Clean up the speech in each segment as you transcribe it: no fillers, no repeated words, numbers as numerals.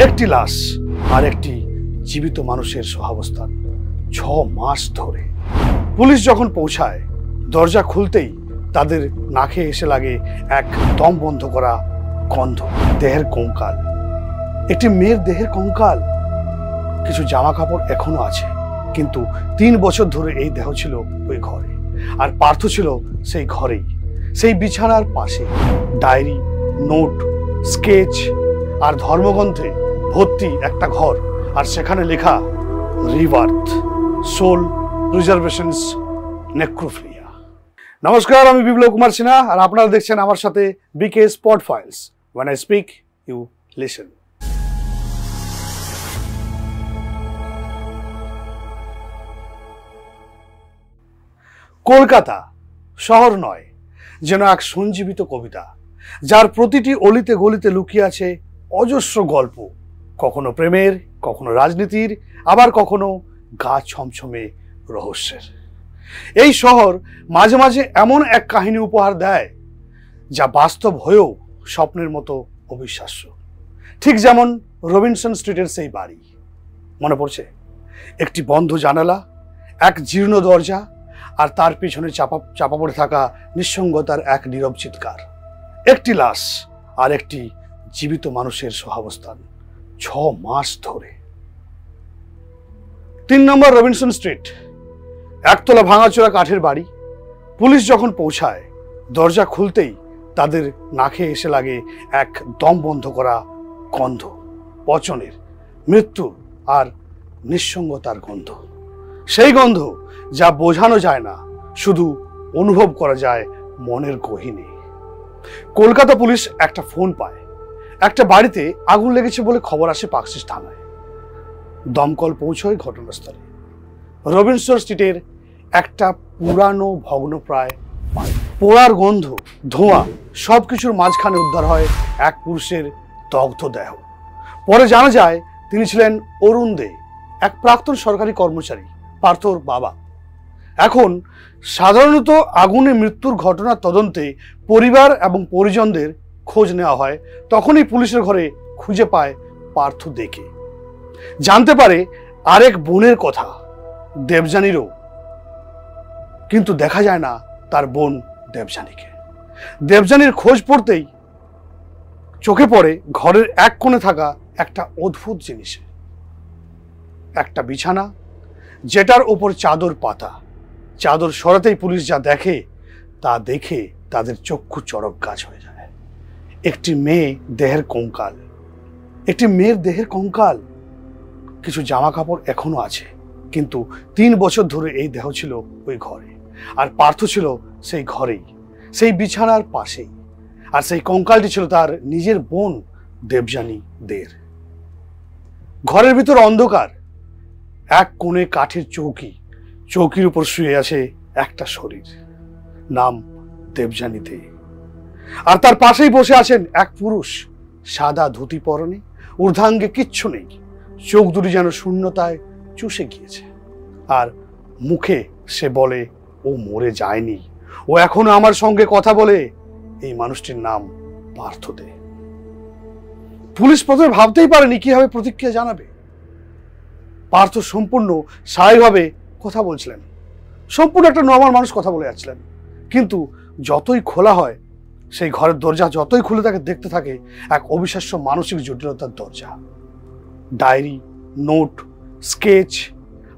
একটি লাশ আর একটি জীবিত মানুষের সহাবস্থান 6 মাস ধরে। পুলিশ যখন পৌঁছায় দরজা খুলতেই তাদের নাকে এসে লাগে এক দম বন্ধ করা গন্ধ, দেহের কঙ্কাল, একটি মেয়ের দেহের কঙ্কাল। কিছু জামা কাপড় এখনো আছে, কিন্তু 3 বছর ধরে এই দেহ ছিল ওই ঘরে, আর পার্থ ছিল সেই ঘরেই, সেই বিছানার পাশে। ডায়েরি, নোট, স্কেচ আর ধর্মগ্রন্থে ভর্তি একটা ঘর, আর সেখানে লেখা রিবার্থ, সোল প্রিজার্ভেশনস, নেক্রোফিলিয়া। নমস্কার, আমি বিপ্লব কুমার সিনহা, আর আপনারা দেখছেন আমার সাথে BK spot files. When I speak, you listen. Kolkata শহর নয়, যেন এক সঞ্জীবিত কবিতা, যার প্রতিটি অলিতে গলিতে লুকিয়ে আছে অজস্র গল্প, কখনো প্রেমের, কখনো রাজনীতির, আবার কখনো গা ছমছমে রহস্যের। এই শহর মাঝে মাঝে এমন এক কাহিনী উপহার দেয় যা বাস্তব হয়েও স্বপ্নের মতো অবিশ্বাস্য। ঠিক যেমন রবিনসন স্ট্রিটের সেই বাড়ি, মনে পড়ছে? একটি বন্ধ জানালা, এক জীর্ণ দরজা, আর তার পিছনে চাপা পড়ে থাকা নিঃসঙ্গতার এক নীরব চিৎকার। একটি লাশ আর একটি জীবিত মানুষের সহাবস্থান 6 মাস ধরে। 3 নম্বর রবিনসন স্ট্রিট, একতলা ভাঙাচোরা কাঠের বাড়ি। পুলিশ যখন পৌঁছায় দরজা খুলতেই তাদের নাকে এসে লাগে এক দম বন্ধ করা গন্ধ, পচনের, মৃত্যুর আর নিঃসঙ্গতার গন্ধ। সেই গন্ধ যা বোঝানো যায় না, শুধু অনুভব করা যায় মনের গহীনে। কলকাতা পুলিশ একটা ফোন পায়, একটা বাড়িতে আগুন লেগেছে বলে খবর আসে পাকশিস থানায়। দমকল পৌঁছয় ঘটনাস্থলে। রবিনসন স্ট্রিটের একটা পুরানো ভগ্নপ্রায় বাড়ি। পোড়ার গন্ধ, ধোঁয়া, সবকিছুর মাঝখানে উদ্ধার হয় এক পুরুষের দগ্ধ দেহ। পরে জানা যায় তিনি ছিলেন অরুণ দে, এক প্রাক্তন সরকারি কর্মচারী, পার্থর বাবা। এখন সাধারণত আগুনে মৃত্যুর ঘটনার তদন্তে পরিবার এবং পরিজনদের খোঁজ নেওয়া হয়। তখনই পুলিশের ঘরে খুঁজে পায় পার্থ দেকে। জানতে পারে আরেক বোনের কথা, দেবযানীরও, কিন্তু দেখা যায় না তার বোন দেবযানীকে। দেবযানীর খোঁজ পড়তেই চোখে পড়ে ঘরের এক কোণে থাকা একটা অদ্ভুত জিনিসে, একটা বিছানা যেটার উপর চাদর পাতা। চাদর সরাতেই পুলিশ যা দেখে, তা দেখে তাদের চক্ষু চড়ক গাছ হয়ে যায়। একটি মেয়ে দেহের কঙ্কাল, একটি মেয়ের দেহের কঙ্কাল। কিছু জামা কাপড় এখনো আছে, কিন্তু 3 বছর ধরে এই দেহ ছিল ওই ঘরে, আর পার্থ ছিল সেই ঘরেই, সেই বিছানার পাশেই। আর সেই কঙ্কালটি ছিল তার নিজের বোন দেবযানী দের। ঘরের ভিতর অন্ধকার, এক কোণে কাঠের চৌকি, চৌকির উপর শুয়ে আছে একটা শরীর, নাম দেবযানী দে। আর তার পাশেই বসে আছেন এক পুরুষ, সাদা ধুতি পরনে, ঊর্ধ্বাঙ্গে কিচ্ছু নেই, চোখ দুটি যেন শূন্যতায় চুষে গিয়েছে। আর মুখে সে বলে ও মরে যায়নি, ও এখনো আমার সঙ্গে কথা বলে। এই মানুষটির নাম পার্থ দে। পুলিশ প্রথমে ভাবতেই পারেনি কিভাবে প্রতিক্রিয়া জানাবে। পার্থ সম্পূর্ণ স্বাভাবিকভাবে কথা বলছিলেন, সম্পূর্ণ একটা নর্মাল মানুষ কথা বলে যাচ্ছিলেন। কিন্তু যতই খোলা হয়, সেই ঘরের দরজা যতই খুলে তাকে দেখতে থাকে এক অবিশ্বাস্য মানসিক জটিলতার দরজা। ডায়েরি, নোট, স্কেচ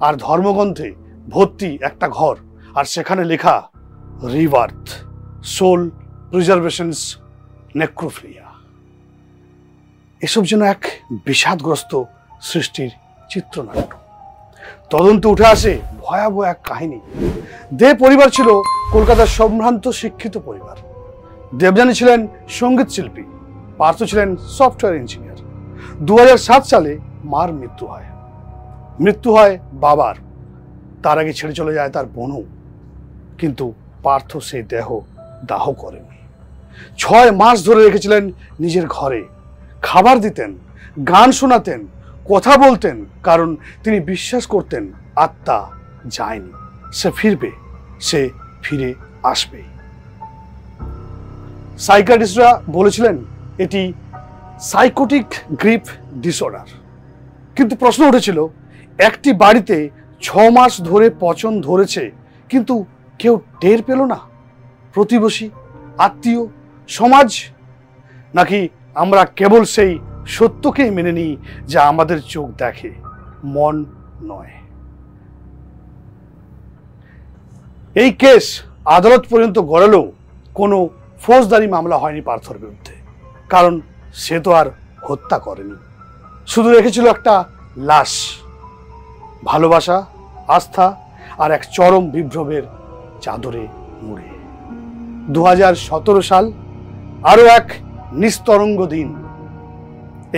আর ধর্মগ্রন্থে ভর্তি একটা ঘর, আর সেখানে লেখা রিবার্থ, সোল প্রিজার্ভেশনস, নেক্রোফিলিয়া। এসব যেন এক বিষাদগ্রস্ত সৃষ্টির চিত্রনাট্য। তদন্তে উঠে আসে ভয়াবহ এক কাহিনী। দে পরিবার ছিল কলকাতার সম্ভ্রান্ত শিক্ষিত পরিবার। দেবযানী ছিলেন সঙ্গীত শিল্পী, পার্থ ছিলেন সফটওয়্যার ইঞ্জিনিয়ার। 2007 সালে মার মৃত্যু হয় বাবার। তার আগে ছেড়ে চলে যায় তার বোনও। কিন্তু পার্থ সেই দেহ দাহ করেনি। 6 মাস ধরে রেখেছিলেন নিজের ঘরে। খাবার দিতেন, গান শোনাতেন, কথা বলতেন, কারণ তিনি বিশ্বাস করতেন আত্মা যায়নি, সে ফিরবে, সে ফিরে আসবে। সাইকিয়াট্রিস্টরা বলেছিলেন এটি সাইকোটিক গ্রিপ ডিসঅর্ডার। কিন্তু প্রশ্ন উঠেছিল, একটি বাড়িতে 6 মাস ধরে পচন ধরেছে, কিন্তু কেউ টের পেল না? প্রতিবেশী, আত্মীয়, সমাজ, নাকি আমরা কেবল সেই সত্যকেই মেনে নিই যা আমাদের চোখ দেখে, মন নয়? এই কেস আদালত পর্যন্ত গড়ালেও কোনো ফৌজদারি মামলা হয়নি পার্থর বিরুদ্ধে, কারণ সে তো আর হত্যা করেনি, শুধু রেখেছিল একটা লাশ। ভালোবাসা, আস্থা আর এক চরম বিভ্রমের চাদরে মুড়ে। 2017 সাল, আরো এক নিস্তরঙ্গ দিন।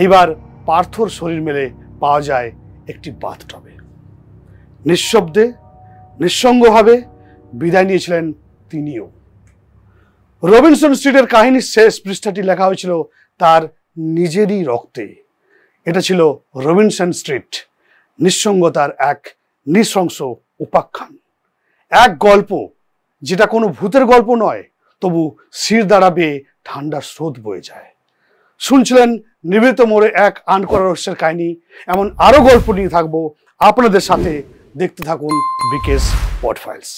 এইবার পার্থর শরীর মেলে পাওয়া যায় একটি বাথটবে। নিঃশব্দে, নিঃসঙ্গভাবে বিদায় নিয়েছিলেন তিনিও। রবিনসন স্ট্রিটের কাহিনীর শেষ পৃষ্ঠাটি লেখা হয়েছিল তার নিজেরই রক্তে। এটা ছিল রবিনসন স্ট্রিট, নিঃসঙ্গতার এক নৃশংস উপাখ্যান। এক গল্প যেটা কোনো ভূতের গল্প নয়, তবু শির দ্বারা বেয়ে ঠান্ডা স্রোত বয়ে যায়। শুনছিলেন নিভৃত মোড়ে এক আনকরা রহস্যের কাহিনী। এমন আরো গল্প নিয়ে থাকবো আপনাদের সাথে। দেখতে থাকুন বিকেএস পড ফাইলস।